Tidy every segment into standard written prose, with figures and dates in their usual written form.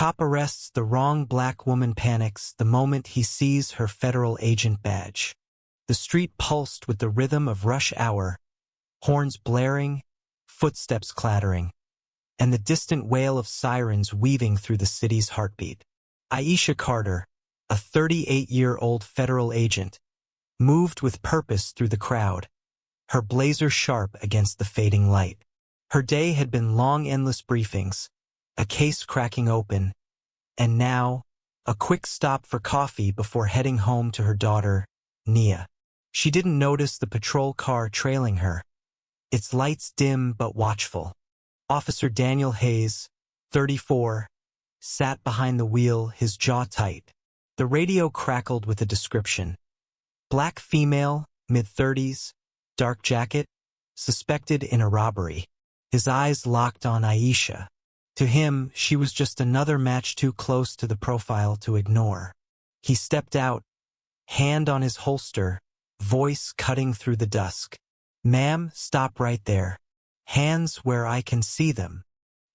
Cop arrests the wrong black woman, panics the moment he sees her federal agent badge. The street pulsed with the rhythm of rush hour, horns blaring, footsteps clattering, and the distant wail of sirens weaving through the city's heartbeat. Aisha Carter, a 38-year-old federal agent, moved with purpose through the crowd, her blazer sharp against the fading light. Her day had been long, endless briefings, a case cracking open, and now, a quick stop for coffee before heading home to her daughter, Nia. She didn't notice the patrol car trailing her, its lights dim but watchful. Officer Daniel Hayes, 34, sat behind the wheel, his jaw tight. The radio crackled with a description. Black female, mid-30s, dark jacket, suspected in a robbery. His eyes locked on Aisha. To him, she was just another match too close to the profile to ignore. He stepped out, hand on his holster, voice cutting through the dusk. "Ma'am, stop right there. Hands where I can see them."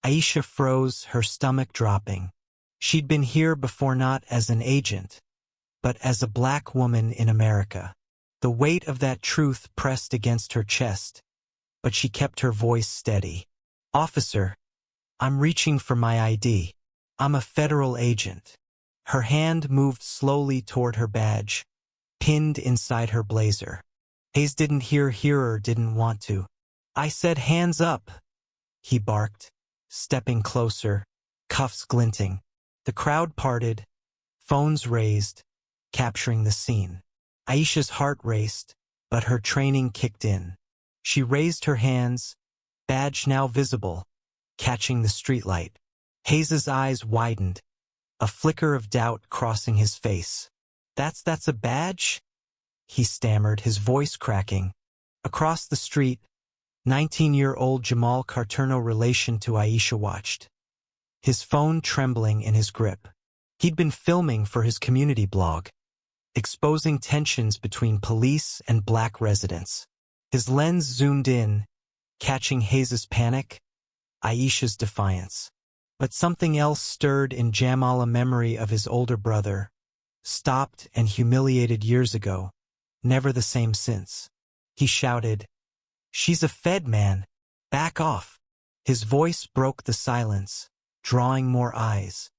Aisha froze, her stomach dropping. She'd been here before, not as an agent, but as a black woman in America. The weight of that truth pressed against her chest, but she kept her voice steady. "Officer, I'm reaching for my ID. I'm a federal agent." Her hand moved slowly toward her badge, pinned inside her blazer. Hayes didn't hear or didn't want to. "I said hands up," he barked, stepping closer, cuffs glinting. The crowd parted, phones raised, capturing the scene. Aisha's heart raced, but her training kicked in. She raised her hands, badge now visible, catching the streetlight. Hayes's eyes widened, a flicker of doubt crossing his face. That's a badge?" he stammered, his voice cracking. Across the street, 19-year-old Jamal Carter, no relation to Aisha, watched, his phone trembling in his grip. He'd been filming for his community blog, exposing tensions between police and black residents. His lens zoomed in, catching Hayes's panic, Aisha's defiance. But something else stirred in Jamal, a memory of his older brother, stopped and humiliated years ago, never the same since. He shouted, "She's a Fed, man. Back off." His voice broke the silence, drawing more eyes.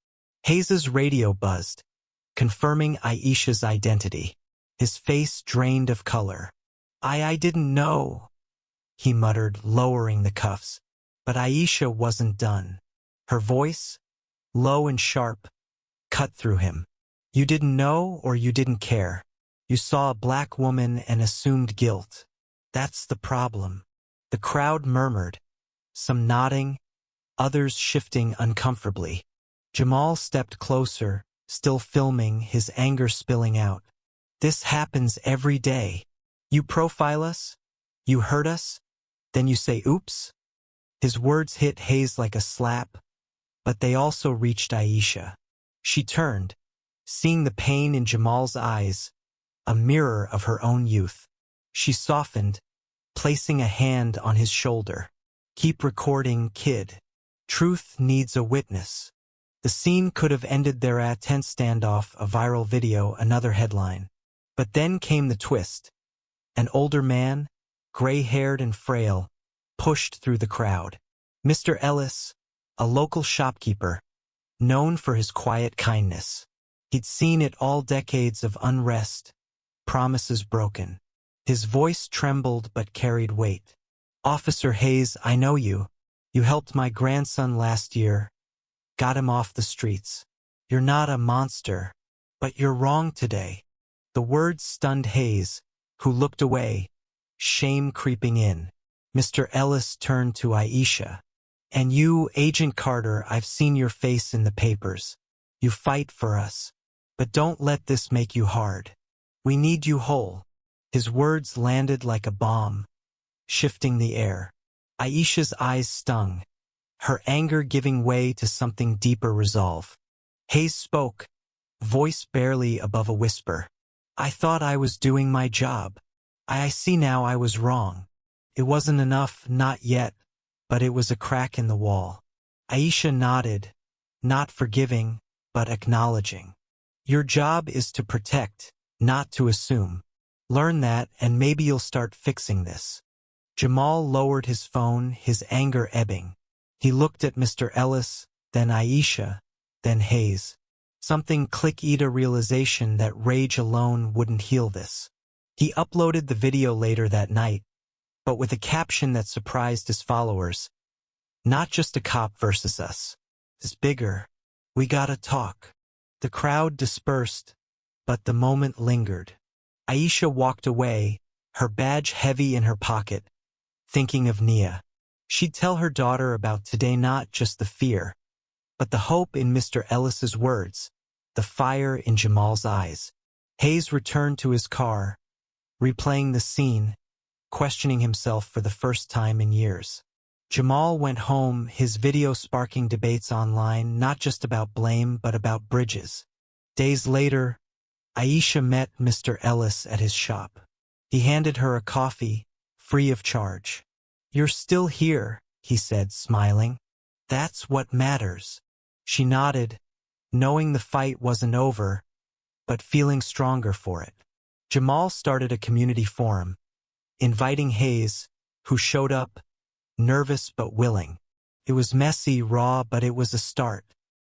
Hayes's radio buzzed, confirming Aisha's identity. His face drained of color. I didn't know," he muttered, lowering the cuffs. But Aisha wasn't done. Her voice, low and sharp, cut through him. "You didn't know, or you didn't care. You saw a black woman and assumed guilt. That's the problem." The crowd murmured, some nodding, others shifting uncomfortably. Jamal stepped closer, still filming, his anger spilling out. "This happens every day. You profile us, you hurt us, then you say oops?" His words hit Hayes like a slap, but they also reached Aisha. She turned, seeing the pain in Jamal's eyes, a mirror of her own youth. She softened, placing a hand on his shoulder. "Keep recording, kid. Truth needs a witness." The scene could have ended there, a tense standoff, a viral video, another headline. But then came the twist. An older man, gray-haired and frail, pushed through the crowd. Mr. Ellis, a local shopkeeper, known for his quiet kindness. He'd seen it all, decades of unrest, promises broken. His voice trembled but carried weight. "Officer Hayes, I know you. You helped my grandson last year, got him off the streets. You're not a monster, but you're wrong today." The words stunned Hayes, who looked away, shame creeping in. Mr. Ellis turned to Aisha. "And you, Agent Carter, I've seen your face in the papers. You fight for us. But don't let this make you hard. We need you whole." His words landed like a bomb, shifting the air. Aisha's eyes stung, her anger giving way to something deeper, resolve. Hayes spoke, voice barely above a whisper. "I thought I was doing my job. I see now I was wrong. It wasn't enough, not yet, but it was a crack in the wall." Aisha nodded, not forgiving, but acknowledging. Your job is to protect, not to assume. Learn that, and maybe you'll start fixing this. Jamal lowered his phone, his anger ebbing. He looked at Mr. Ellis, then Aisha, then Hayes. Something clicked, a realization that rage alone wouldn't heal this. He uploaded the video later that night, but with a caption that surprised his followers. Not just a cop versus us. It's bigger. We gotta talk. The crowd dispersed, but the moment lingered. Aisha walked away, her badge heavy in her pocket, thinking of Nia. She'd tell her daughter about today, not just the fear, but the hope in Mr. Ellis's words, the fire in Jamal's eyes. Hayes returned to his car, replaying the scene, questioning himself for the first time in years. Jamal went home, his video sparking debates online, not just about blame but about bridges. Days later, Aisha met Mr. Ellis at his shop. He handed her a coffee, free of charge. "You're still here," he said, smiling. "That's what matters." She nodded, knowing the fight wasn't over, but feeling stronger for it. Jamal started a community forum, inviting Hayes, who showed up, nervous but willing. It was messy, raw, but it was a start.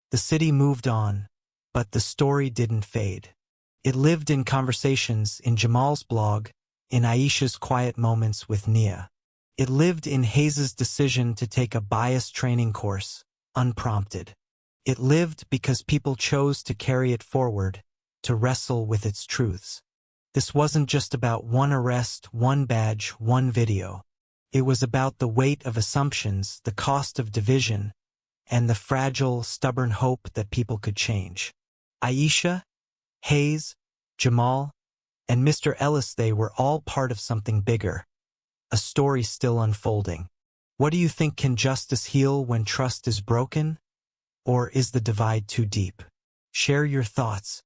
The city moved on, but the story didn't fade. It lived in conversations, in Jamal's blog, in Aisha's quiet moments with Nia. It lived in Hayes's decision to take a bias training course, unprompted. It lived because people chose to carry it forward, to wrestle with its truths. This wasn't just about one arrest, one badge, one video. It was about the weight of assumptions, the cost of division, and the fragile, stubborn hope that people could change. Aisha, Hayes, Jamal, and Mr. Ellis, they were all part of something bigger, a story still unfolding. What do you think? Can justice heal when trust is broken? Or is the divide too deep? Share your thoughts.